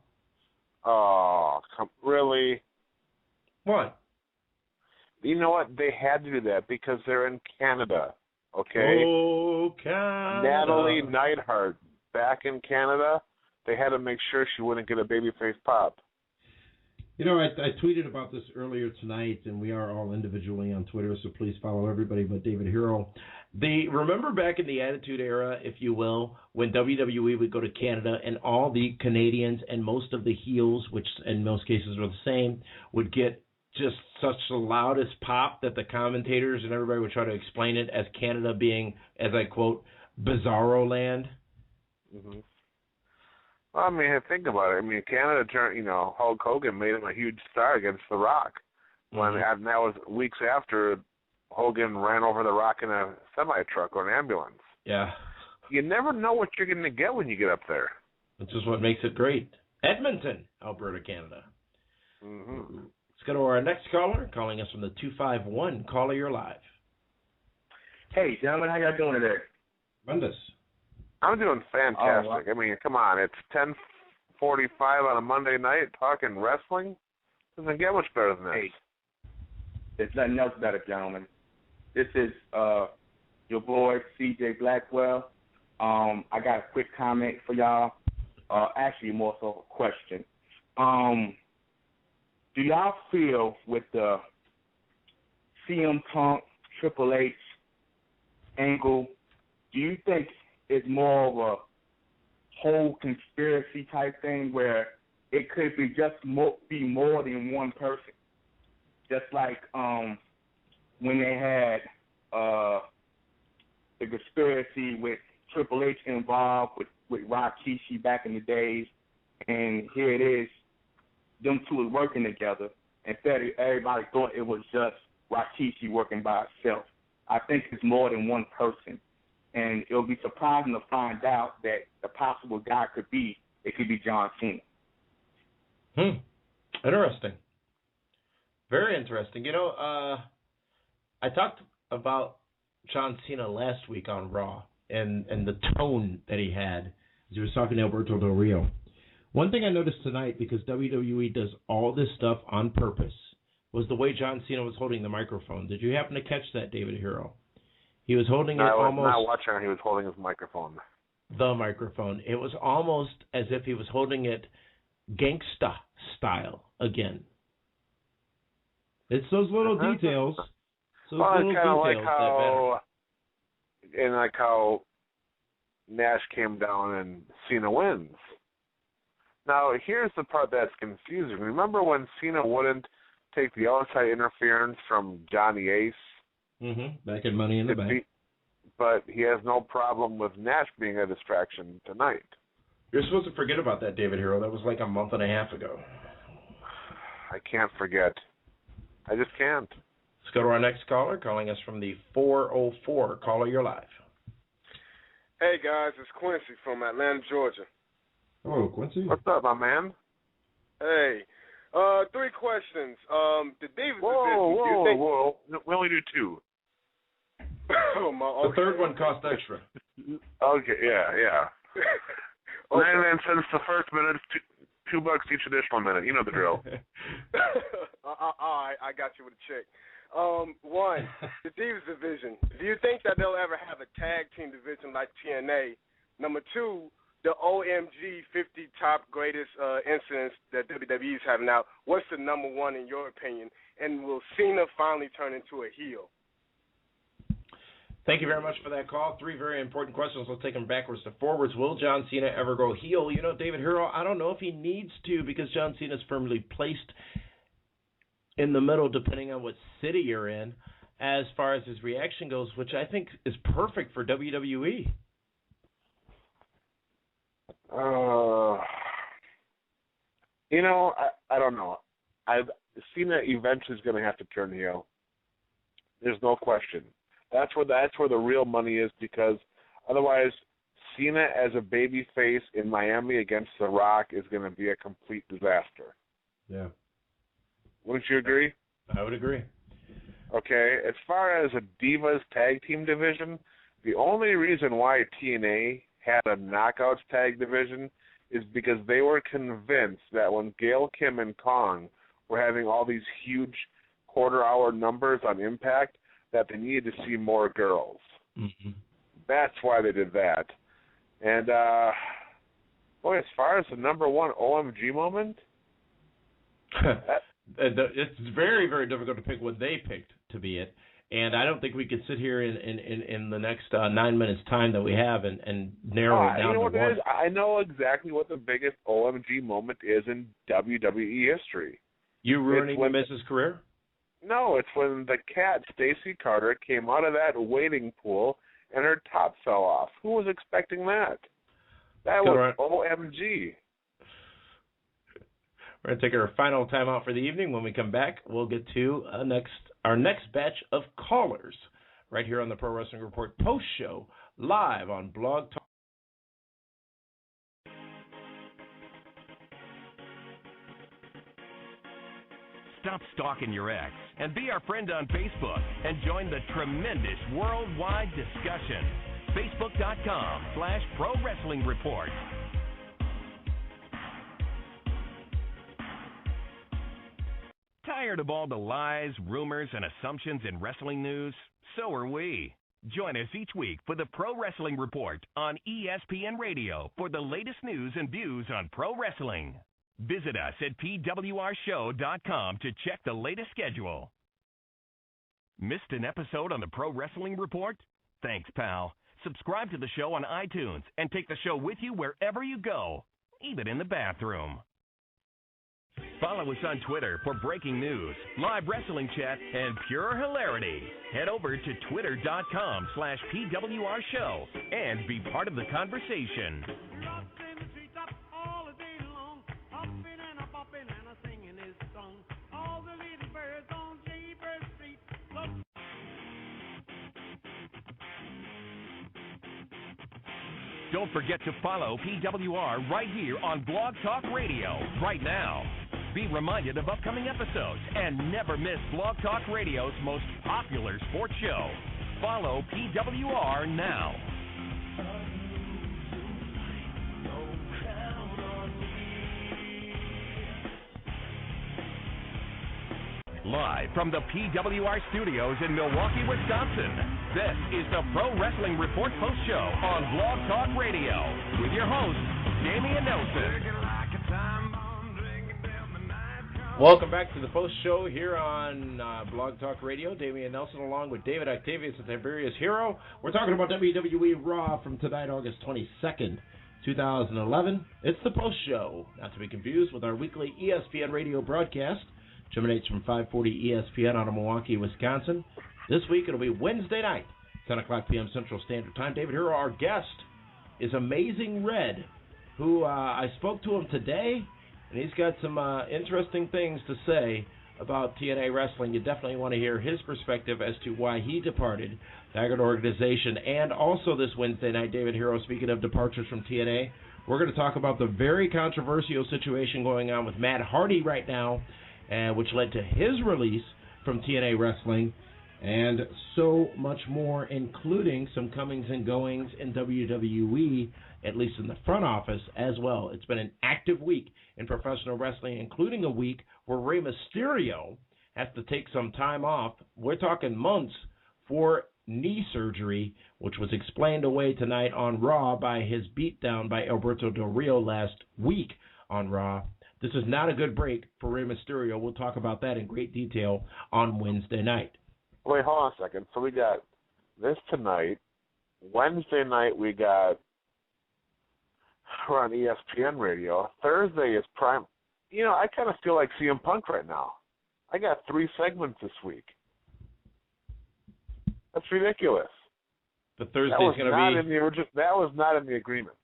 Oh, really? What? You know what? They had to do that because they're in Canada, okay? Oh, Canada. Natalie Neidhart, back in Canada, they had to make sure she wouldn't get a babyface pop. You know, I tweeted about this earlier tonight, and we are all individually on Twitter, so please follow everybody but David Hero. Remember back in the Attitude Era, if you will, when WWE would go to Canada and all the Canadians and most of the heels, which in most cases were the same, would get just such the loudest pop that the commentators and everybody would try to explain it as Canada being, as I quote, Bizarro land? Mm-hmm. Well, I mean, think about it. I mean, Canada turned, Hulk Hogan made him a huge star against The Rock. And that was weeks after Hogan ran over The Rock in a semi-truck or an ambulance. Yeah. You never know what you're going to get when you get up there. Which is what makes it great. Edmonton, Alberta, Canada. Mm-hmm. Let's go to our next caller, calling us from the 251. Caller, you're live. Hey, gentlemen, how y'all doing today? Tremendous. I'm doing fantastic. Oh, wow. I mean, come on. It's 10:45 on a Monday night talking wrestling. Doesn't get much better than this. Hey, there's nothing else better, gentlemen. This is your boy, CJ Blackwell. I got a quick comment for y'all. Actually, more so a question. Do y'all feel with the CM Punk, Triple H angle, do you think it's more of a whole conspiracy type thing where it could be be more than one person? Just like when they had the conspiracy with Triple H involved with Rikishi back in the days, and here it is, them two was working together, and everybody thought it was just Rikishi working by itself. I think it's more than one person, and it'll be surprising to find out that the possible guy could be John Cena. Interesting. Very interesting. I talked about John Cena last week on Raw and the tone that he had as he was talking to Alberto Del Rio. One thing I noticed tonight, because WWE does all this stuff on purpose, was the way John Cena was holding the microphone. Did you happen to catch that, David Hero? He was holding it almost... I was not watching. He was holding his microphone. The microphone. It was almost as if he was holding it gangsta style again. It's those little details. It's kind of like how Nash came down and Cena wins. Now, here's the part that's confusing. Remember when Cena wouldn't take the outside interference from Johnny Ace? Mm-hmm. Back in Money in the Bank. But he has no problem with Nash being a distraction tonight. You're supposed to forget about that, David Hero. That was like a month and a half ago. I can't forget. I just can't. Let's go to our next caller, calling us from the 404. Caller, you're live. Hey, guys. It's Quincy from Atlanta, Georgia. Hello, Quincy. What's up, my man? Hey. 3 questions. The Divas division. Whoa. We only do 2. The third one cost extra. Okay, yeah. Okay. 99 cents the first minute, $2 each additional minute. You know the drill. All right, I got you with a check. 1, the Divas division. Do you think that they'll ever have a tag team division like TNA? Number 2, the OMG 50 top greatest incidents that WWE is having out, what's the number one in your opinion? And will Cena finally turn into a heel? Thank you very much for that call. 3 very important questions. Let's take them backwards to forwards. Will John Cena ever go heel? You know, David Hero, I don't know if he needs to, because John Cena's firmly placed in the middle depending on what city you're in as far as his reaction goes, which I think is perfect for WWE. You know, I don't know. Cena eventually is going to have to turn heel. There's no question. That's where the real money is, because otherwise Cena as a baby face in Miami against The Rock is going to be a complete disaster. Yeah. Wouldn't you agree? I would agree. Okay. As far as a Divas tag team division, the only reason why TNA had a Knockouts tag division is because they were convinced that when Gail Kim and Kong were having all these huge quarter-hour numbers on Impact, that they needed to see more girls. Mm-hmm. That's why they did that. And, boy, as far as the number one OMG moment, it's very, very difficult to pick what they picked to be it. And I don't think we could sit here in the next 9 minutes time that we have and narrow it down you know to what one. It is? I know exactly what the biggest OMG moment is in WWE history. You ruining the Miz's career? No, it's when the cat, Stacy Carter, came out of that wading pool and her top fell off. Who was expecting that? That was OMG. We're going to take our final timeout for the evening. When we come back, we'll get to our next batch of callers right here on the Pro Wrestling Report post show, live on Blog Talk. Stop stalking your ex and be our friend on Facebook and join the tremendous worldwide discussion. Facebook.com/Pro Wrestling Report. Tired of all the lies, rumors, and assumptions in wrestling news? So are we. Join us each week for the Pro Wrestling Report on ESPN Radio for the latest news and views on pro wrestling. Visit us at pwrshow.com to check the latest schedule. Missed an episode on the Pro Wrestling Report? Thanks, pal. Subscribe to the show on iTunes and take the show with you wherever you go, even in the bathroom. Follow us on Twitter for breaking news, live wrestling chat, and pure hilarity. Head over to twitter.com/PWRshow and be part of the conversation. Don't forget to follow PWR right here on Blog Talk Radio right now. Be reminded of upcoming episodes and never miss Blog Talk Radio's most popular sports show. Follow PWR now. Live from the PWR studios in Milwaukee, Wisconsin, this is the Pro Wrestling Report Post Show on Blog Talk Radio with your host, Damian Nelson. Welcome back to the post show here on Blog Talk Radio. Damian Nelson along with David Octavius and Tiberius Hero. We're talking about WWE Raw from tonight, August 22nd, 2011. It's the post show, not to be confused with our weekly ESPN radio broadcast. Which emanates from 540 ESPN out of Milwaukee, Wisconsin. This week it'll be Wednesday night, 10 o'clock p.m. Central Standard Time. David Hero, our guest, is Amazing Red, who I spoke to him today, and he's got some interesting things to say about TNA Wrestling. You definitely want to hear his perspective as to why he departed the Good Organization. And also this Wednesday night, David Hero, speaking of departures from TNA, we're going to talk about the very controversial situation going on with Matt Hardy right now, which led to his release from TNA Wrestling, and so much more, including some comings and goings in WWE, at least in the front office as well. It's been an active week in professional wrestling, including a week where Rey Mysterio has to take some time off. We're talking months for knee surgery, which was explained away tonight on Raw by his beatdown by Alberto Del Rio last week on Raw. This is not a good break for Rey Mysterio. We'll talk about that in great detail on Wednesday night. Wait, hold on a second. So we got this tonight. Wednesday night we're on ESPN Radio. Thursday is Prime. I kind of feel like CM Punk right now. I got 3 segments this week. That's ridiculous. But Thursday's going to be... That was not in the agreement.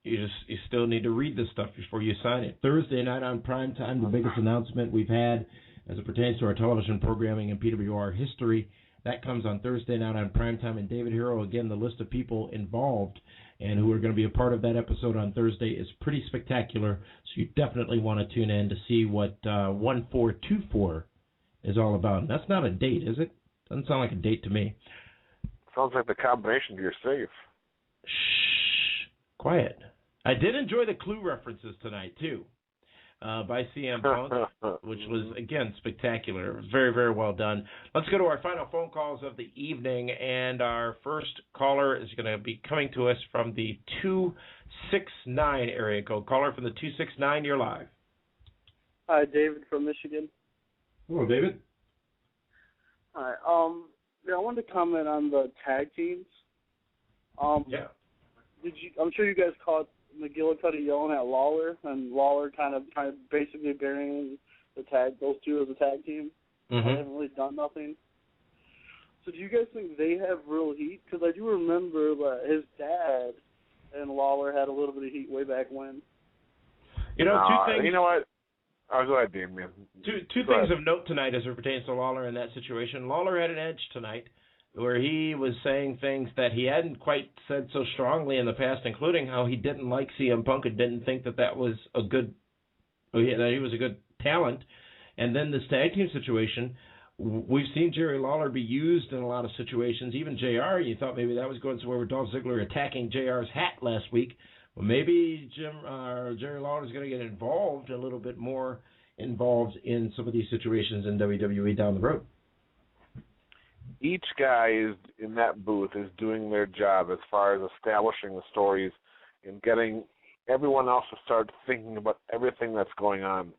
You still need to read this stuff before you sign it. Thursday night on Primetime, the biggest announcement we've had as it pertains to our television programming and PWR history. That comes on Thursday night on Primetime. And David Hero, again, the list of people involved and who are going to be a part of that episode on Thursday is pretty spectacular. So you definitely want to tune in to see what 1424 is all about. And that's not a date, is it? Doesn't sound like a date to me. Sounds like the combination to your safe. Shh. Quiet. I did enjoy the Clue references tonight, too, by CM Punk, which was, again, spectacular. It was very, very well done. Let's go to our final phone calls of the evening, and our first caller is going to be coming to us from the 269 area code. Caller from the 269, you're live. Hi, David from Michigan. Hello, David. Hi. I wanted to comment on the tag teams. Yeah. I'm sure you guys caught McGillicuddy yelling at Lawler, and Lawler kind of basically burying those two as a tag team. Mm-hmm. They haven't really done nothing. So do you guys think they have real heat? Because I do remember that his dad and Lawler had a little bit of heat way back when. Two things. You know what? Go ahead, Damien. Two things of note tonight as it pertains to Lawler in that situation. Lawler had an edge tonight where he was saying things that he hadn't quite said so strongly in the past, including how he didn't like CM Punk and didn't think that was that he was a good talent. And then this tag team situation, we've seen Jerry Lawler be used in a lot of situations. Even JR, you thought maybe that was going somewhere with Dolph Ziggler attacking JR's hat last week. Well, maybe Jerry Lawler is going to get a little bit more involved in some of these situations in WWE down the road. Each guy in that booth is doing their job as far as establishing the stories and getting everyone else to start thinking about everything that's going on.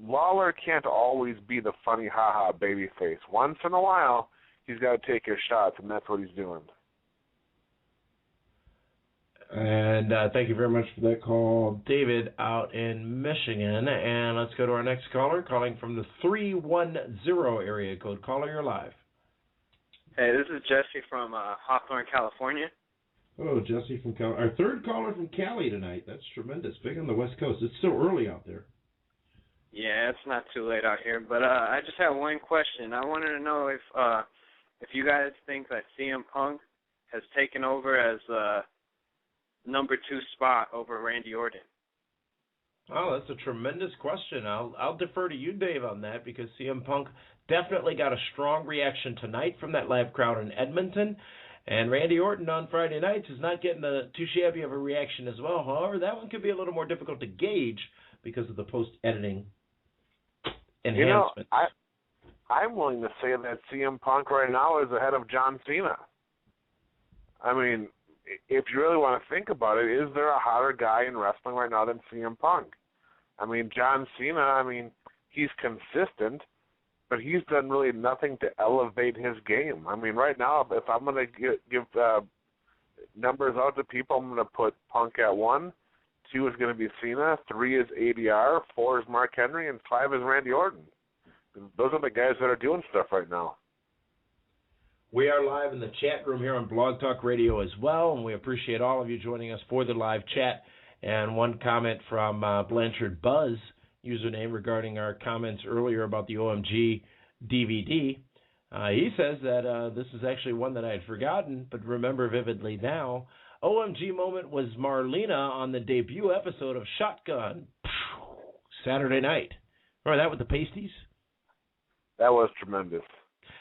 Lawler can't always be the funny ha-ha baby face. Once in a while, he's got to take his shots, and that's what he's doing. And thank you very much for that call, David, out in Michigan. And let's go to our next caller, calling from the 310 area code. Caller, you're live. Hey, this is Jesse from Hawthorne, California. Hello, Jesse from Cali. Our third caller from Cali tonight. That's tremendous. Big on the West Coast. It's still early out there. Yeah, it's not too late out here. But I just have one question. I wanted to know if you guys think that CM Punk has taken over as number 2 spot over Randy Orton. Oh, that's a tremendous question. I'll defer to you, Dave, on that because CM Punk definitely got a strong reaction tonight from that live crowd in Edmonton. And Randy Orton on Friday nights is not getting too shabby of a reaction as well. However, that one could be a little more difficult to gauge because of the post-editing enhancements. I'm willing to say that CM Punk right now is ahead of John Cena. I mean, if you really want to think about it, is there a hotter guy in wrestling right now than CM Punk? I mean, John Cena, he's consistent, but he's done really nothing to elevate his game. I mean, right now, if I'm going to give numbers out to people, I'm going to put Punk at 1, 2 is going to be Cena, 3 is ADR, 4 is Mark Henry, and 5 is Randy Orton. Those are the guys that are doing stuff right now. We are live in the chat room here on Blog Talk Radio as well, and we appreciate all of you joining us for the live chat. And one comment from Blanchard Buzz, username, regarding our comments earlier about the OMG DVD. He says that this is actually one that I had forgotten, but remember vividly now. OMG moment was Marlena on the debut episode of Shotgun Saturday night. Remember that with the pasties? That was tremendous.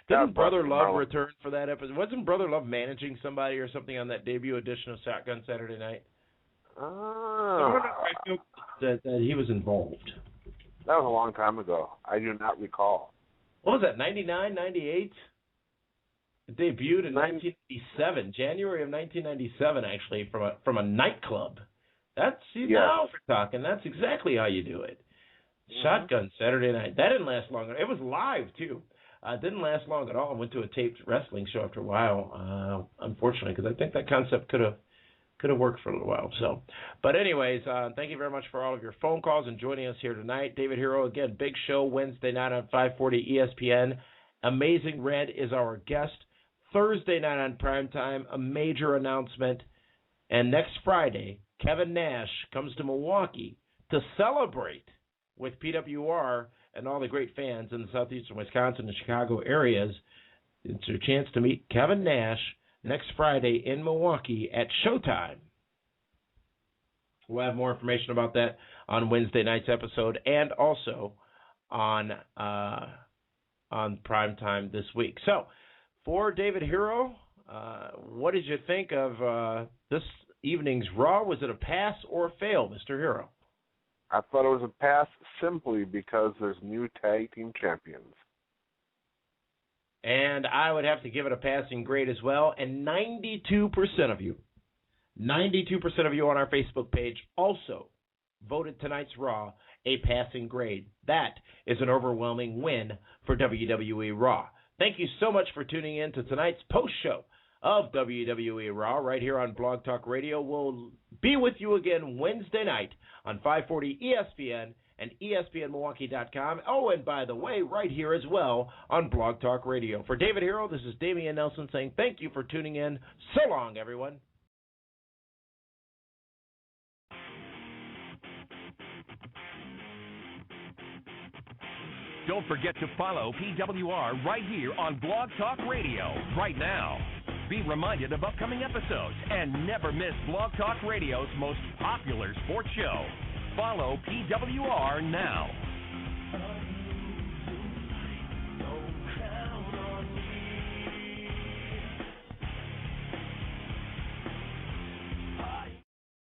Didn't Brother Love return for that episode? Wasn't Brother Love managing somebody or something on that debut edition of Shotgun Saturday Night? I feel that he was involved. That was a long time ago. I do not recall. What was that, 99, 98? It debuted in 1997, January of 1997, actually, from a nightclub. Now we're talking. That's exactly how you do it. Shotgun Saturday night. That didn't last long. It was live too. Didn't last long at all. I went to a taped wrestling show after a while, unfortunately, because I think that concept could have worked for a little while. So, but anyways, thank you very much for all of your phone calls and joining us here tonight. David Hero, again, big show Wednesday night on 540 ESPN. Amazing Red is our guest. Thursday night on primetime, a major announcement. And next Friday, Kevin Nash comes to Milwaukee to celebrate with PWR and all the great fans in the southeastern Wisconsin and Chicago areas. It's your chance to meet Kevin Nash next Friday in Milwaukee at Showtime. We'll have more information about that on Wednesday night's episode and also on primetime this week. So, for David Hero, what did you think of this evening's Raw? Was it a pass or a fail, Mr. Hero? I thought it was a pass simply because there's new tag team champions. And I would have to give it a passing grade as well. And 92% of you on our Facebook page also voted tonight's Raw a passing grade. That is an overwhelming win for WWE Raw. Thank you so much for tuning in to tonight's post show of WWE Raw right here on Blog Talk Radio. We'll be with you again Wednesday night on 540 ESPN and ESPNMilwaukee.com. Oh, and by the way, right here as well on Blog Talk Radio. For David Hero, this is Damian Nelson saying thank you for tuning in. So long, everyone. Don't forget to follow PWR right here on Blog Talk Radio right now. Be reminded of upcoming episodes and never miss Blog Talk Radio's most popular sports show. Follow PWR now.